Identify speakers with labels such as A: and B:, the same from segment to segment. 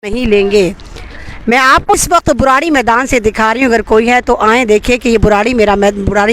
A: नहीं लेंगे। मैं आपको इस वक्त बुराड़ी मैदान से दिखा रही हूँ, अगर कोई है तो आए देखें कि ये बुराड़ी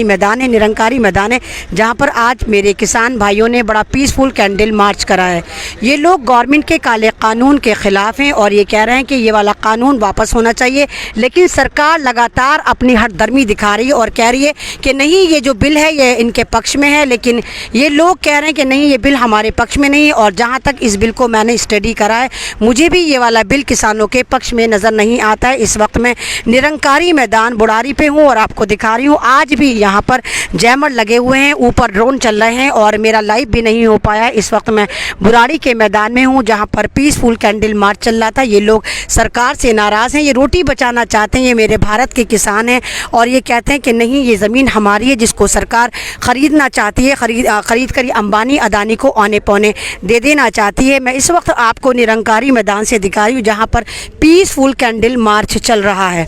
A: मैदान है, निरंकारी मैदान है, जहाँ पर आज मेरे किसान भाइयों ने बड़ा पीसफुल कैंडल मार्च करा है। ये लोग गवर्नमेंट के काले कानून के ख़िलाफ़ हैं और ये कह रहे हैं कि ये वाला कानून वापस होना चाहिए, लेकिन सरकार लगातार अपनी हठधर्मी दिखा रही है और कह रही है कि नहीं, ये जो बिल है ये इनके पक्ष में है, लेकिन ये लोग कह रहे हैं कि नहीं, ये बिल हमारे पक्ष में नहीं है। और जहाँ तक इस बिल को मैंने स्टडी करा है, मुझे भी ये वाला बिल किसानों के पक्ष में नज़र नहीं आता है। इस वक्त मैं निरंकारी मैदान बुराड़ी पे हूँ और आपको दिखा रही हूँ, आज भी यहाँ पर जैमर लगे हुए हैं, ऊपर ड्रोन चल रहे हैं और मेरा लाइव भी नहीं हो पाया। इस वक्त मैं बुराड़ी के मैदान में हूँ जहाँ पर पीसफुल कैंडल मार्च चल रहा था। ये लोग सरकार से नाराज़ हैं, ये रोटी बचाना चाहते हैं, ये मेरे भारत के किसान हैं और ये कहते हैं कि नहीं, ये ज़मीन हमारी है जिसको सरकार ख़रीदना चाहती है, ख़रीद कर अंबानी अदानी को औने पौने दे देना चाहती है। मैं इस वक्त आपको निरंकारी मैदान से दिखा रही हूँ जहाँ पर पीसफुल कैंडल मार्च चल रहा है।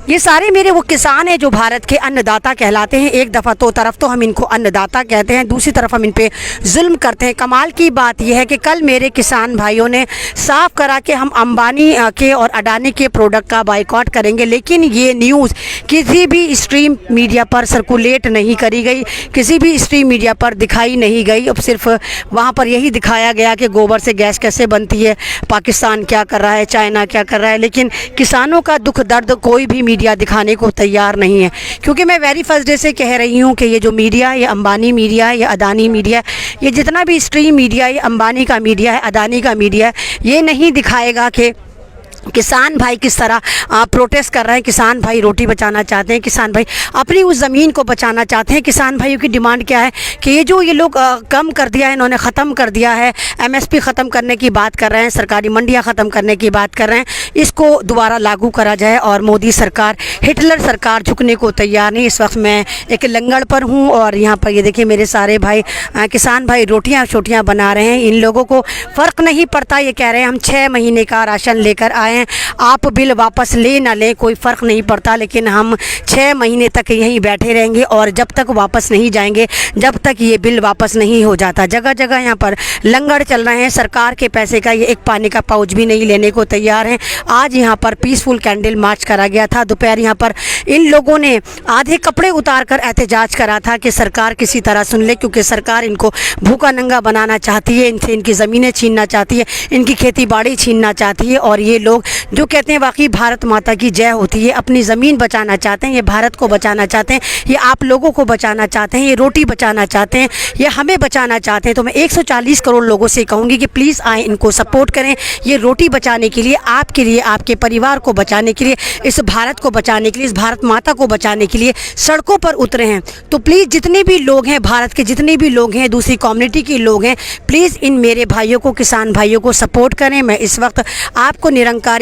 A: ये सारे मेरे वो किसान हैं जो भारत के अन्नदाता कहलाते हैं। एक दफ़ा तो तरफ तो हम इनको अन्नदाता कहते हैं, दूसरी तरफ हम इन पे जुल्म करते हैं। कमाल की बात यह है कि कल मेरे किसान भाइयों ने साफ करा कि हम अंबानी के और अडानी के प्रोडक्ट का बाइकॉट करेंगे, लेकिन ये न्यूज़ किसी भी स्ट्रीम मीडिया पर सर्कुलेट नहीं करी गई, किसी भी स्ट्रीम मीडिया पर दिखाई नहीं गई। अब सिर्फ वहाँ पर यही दिखाया गया कि गोबर से गैस कैसे बनती है, पाकिस्तान क्या कर रहा है, चाइना क्या कर रहा है, लेकिन किसानों का दुख दर्द कोई भी मीडिया दिखाने को तैयार नहीं है। क्योंकि मैं वेरी फर्स्ट डे से कह रही हूँ कि ये जो मीडिया है, ये अंबानी मीडिया है, ये अदानी मीडिया है, ये जितना भी स्ट्रीम मीडिया है, ये अंबानी का मीडिया है, अदानी का मीडिया है, ये नहीं दिखाएगा कि किसान भाई किस तरह प्रोटेस्ट कर रहे हैं। किसान भाई रोटी बचाना चाहते हैं, किसान भाई अपनी उस ज़मीन को बचाना चाहते हैं। किसान भाइयों की डिमांड क्या है कि ये लोग कम कर दिया है, इन्होंने ख़त्म कर दिया है, एमएसपी ख़त्म करने की बात कर रहे हैं, सरकारी मंडियां ख़त्म करने की बात कर रहे हैं, इसको दोबारा लागू करा जाए। और मोदी सरकार, हिटलर सरकार झुकने को तैयार नहीं। इस वक्त मैं एक लंगड़ पर हूँ और यहाँ पर ये देखिए मेरे सारे भाई किसान भाई रोटियाँ छोटियाँ बना रहे हैं। इन लोगों को फ़र्क नहीं पड़ता, ये कह रहे हैं हम 6 महीने का राशन लेकर आए, आप बिल वापस ले ना लें कोई फ़र्क नहीं पड़ता, लेकिन हम 6 महीने तक यहीं बैठे रहेंगे और जब तक वापस नहीं जाएंगे, जब तक ये बिल वापस नहीं हो जाता। जगह जगह यहाँ पर लंगर चल रहे हैं, सरकार के पैसे का ये एक पानी का पाउच भी नहीं लेने को तैयार हैं। आज यहाँ पर पीसफुल कैंडल मार्च करा गया था। दोपहर यहाँ पर इन लोगों ने आधे कपड़े उतार कर एहतजाज करा था कि सरकार किसी तरह सुन ले, क्योंकि सरकार इनको भूखा नंगा बनाना चाहती है, इनसे इनकी ज़मीनें छीनना चाहती है, इनकी खेती बाड़ी छीनना चाहती है। और ये लोग जो कहते हैं वाकई भारत माता की जय होती है, अपनी ज़मीन बचाना चाहते हैं, ये भारत को बचाना चाहते हैं, ये आप लोगों को बचाना चाहते हैं, ये रोटी बचाना चाहते हैं, ये हमें बचाना चाहते हैं। तो मैं 140 करोड़ लोगों से कहूँगी कि प्लीज़ आए, इनको सपोर्ट करें। ये रोटी बचाने के लिए, आपके लिए, आपके परिवार को बचाने के लिए, इस भारत को बचाने के लिए, इस भारत माता को बचाने के लिए सड़कों पर उतरे हैं। तो प्लीज़ जितने भी लोग हैं, भारत के जितने भी लोग हैं, दूसरी कम्युनिटी के लोग हैं, प्लीज़ इन मेरे भाइयों को, किसान भाइयों को सपोर्ट करें। मैं इस वक्त आपको निरंकारी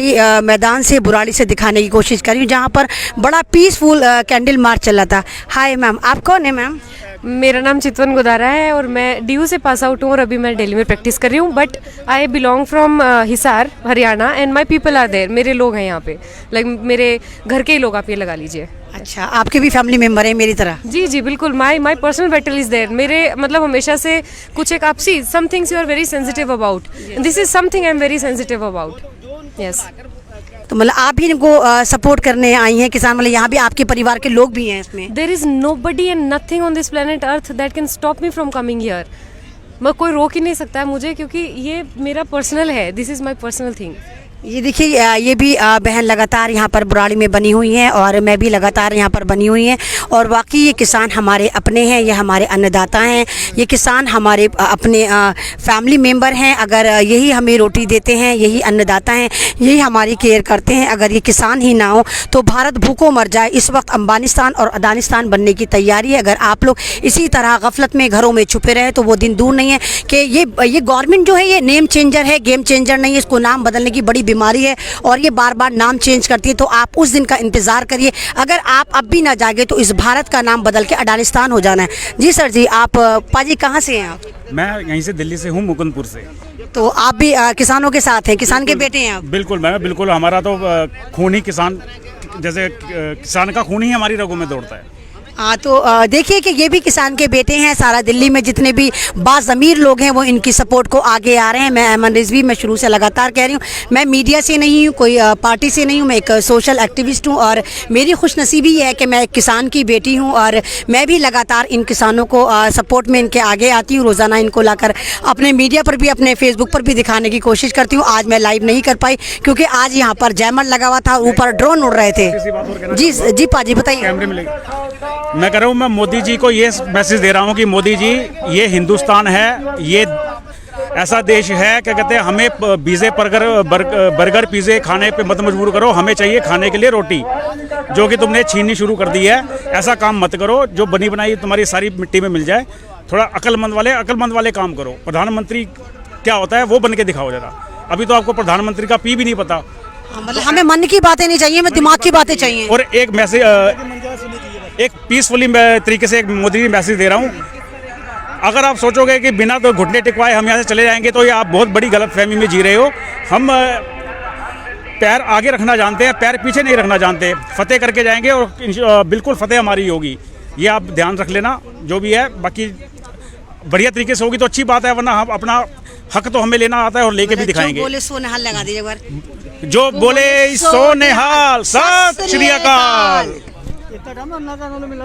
A: मैदान से बुराड़ी से दिखाने की कोशिश कर रही हूँ जहाँ पर बड़ा पीसफुल कैंडल मार्च चला था। हाय मैम, आप कौन है मैम?
B: मेरा नाम चितवन गोदारा है और मैं डीयू से पास आउट हूँ और अभी मैं दिल्ली में प्रैक्टिस कर रही हूँ। But I belong from Hisar Haryana and my people are there. मेरे लोग हैं यहाँ पे, लाइक मेरे घर के ही लोग, आप ये लगा लीजिए।
A: अच्छा, आपके भी फैमिली मेम्बर हैं मेरी तरह?
B: जी जी बिल्कुल, my personal battle is there. मेरे मतलब हमेशा से कुछ एक आपसी some things you are very sensitive about, this is something I am very sensitive about. Yes,
A: तो मतलब आप भी इनको सपोर्ट करने आई हैं किसान, मतलब यहाँ भी आपके परिवार के लोग भी हैं इसमें?
B: There is nobody and nothing on this planet earth that can stop me from coming here. मैं कोई रोक ही नहीं सकता है मुझे, क्योंकि ये मेरा पर्सनल है, this is my personal thing.
A: ये देखिए ये भी बहन लगातार यहाँ पर बुराड़ी में बनी हुई हैं और मैं भी लगातार यहाँ पर बनी हुई हैं। और वाकई ये किसान हमारे अपने हैं, ये हमारे अन्नदाता हैं, ये किसान हमारे अपने फैमिली मेम्बर हैं। अगर यही हमें रोटी देते हैं, यही अन्नदाता हैं, यही हमारी केयर करते हैं, अगर ये किसान ही ना हो तो भारत भूखों मर जाए। इस वक्त अंबानिस्तान और अदानिस्तान बनने की तैयारी है। अगर आप लोग इसी तरह गफलत में घरों में छुपे रहे तो वो दिन दूर नहीं है कि ये गवर्नमेंट जो है ये नेम चेंजर है, गेम चेंजर नहीं है। इसको नाम बदलने की बड़ी बीमारी है और ये बार बार नाम चेंज करती है। तो आप उस दिन का इंतज़ार करिए। अगर आप अब भी ना जागे तो इस भारत का नाम बदल के अडानिस्तान हो जाना है। जी सर जी, आप पाजी कहाँ से हैं आप?
C: मैं यहीं से दिल्ली से हूँ, मुकुंदपुर से।
A: तो आप भी किसानों के साथ हैं, किसान के बेटे हैं आप?
C: बिल्कुल मैं बिल्कुल, हमारा तो खून ही किसान, जैसे किसान का खून ही हमारी रगों में दौड़ता है।
A: हाँ, तो देखिए कि ये भी किसान के बेटे हैं। सारा दिल्ली में जितने भी बाज़मीर लोग हैं वो इनकी सपोर्ट को आगे आ रहे हैं। मैं अमन रिजवी, मैं शुरू से लगातार कह रही हूँ, मैं मीडिया से नहीं हूँ, कोई पार्टी से नहीं हूँ, मैं एक सोशल एक्टिविस्ट हूँ और मेरी खुशनसीबी ये है कि मैं एक किसान की बेटी हूँ और मैं भी लगातार इन किसानों को सपोर्ट में इनके आगे आती हूँ। रोज़ाना इनको लाकर अपने मीडिया पर भी, अपने फेसबुक पर भी दिखाने की कोशिश करती हूँ। आज मैं लाइव नहीं कर पाई क्योंकि आज यहाँ पर जैमर लगा हुआ था, ऊपर ड्रोन उड़ रहे थे। जी जी पाजी बताइए।
C: कैमरे में मैं कह रहा हूँ, मैं मोदी जी को ये मैसेज दे रहा हूँ कि मोदी जी, ये हिंदुस्तान है, ये ऐसा देश है, क्या कहते हैं, हमें पिज़्ज़े बर्गर पिज़्ज़े खाने पे मत मजबूर करो, हमें चाहिए खाने के लिए रोटी, जो कि तुमने छीननी शुरू कर दी है। ऐसा काम मत करो जो बनी बनाई तुम्हारी सारी मिट्टी में मिल जाए। थोड़ा अक्लमंद वाले काम करो। प्रधानमंत्री क्या होता है वो बन के दिखाओ जरा। अभी तो आपको प्रधानमंत्री का पी भी नहीं पता।
A: मतलब हमें मन की बातें नहीं चाहिए, हमें दिमाग की बातें चाहिए।
C: और एक मैसेज, एक पीसफुली तरीके से एक मोदी जी मैसेज दे रहा हूँ, अगर आप सोचोगे कि बिना तो घुटने टिकवाए हम यहाँ से चले जाएंगे तो ये आप बहुत बड़ी गलतफहमी में जी रहे हो। हम पैर आगे रखना जानते हैं, पैर पीछे नहीं रखना जानते। फतेह करके जाएंगे और बिल्कुल फतेह हमारी होगी, ये आप ध्यान रख लेना। जो भी है बाकी बढ़िया तरीके से होगी तो अच्छी बात है, वरना हम अपना हक तो हमें लेना आता है और लेके भी दिखाएंगे।
A: बोले सो नहाल लगा दीजिए एक बार।
C: जो बोले सो निहाल, सत श्री अकाल।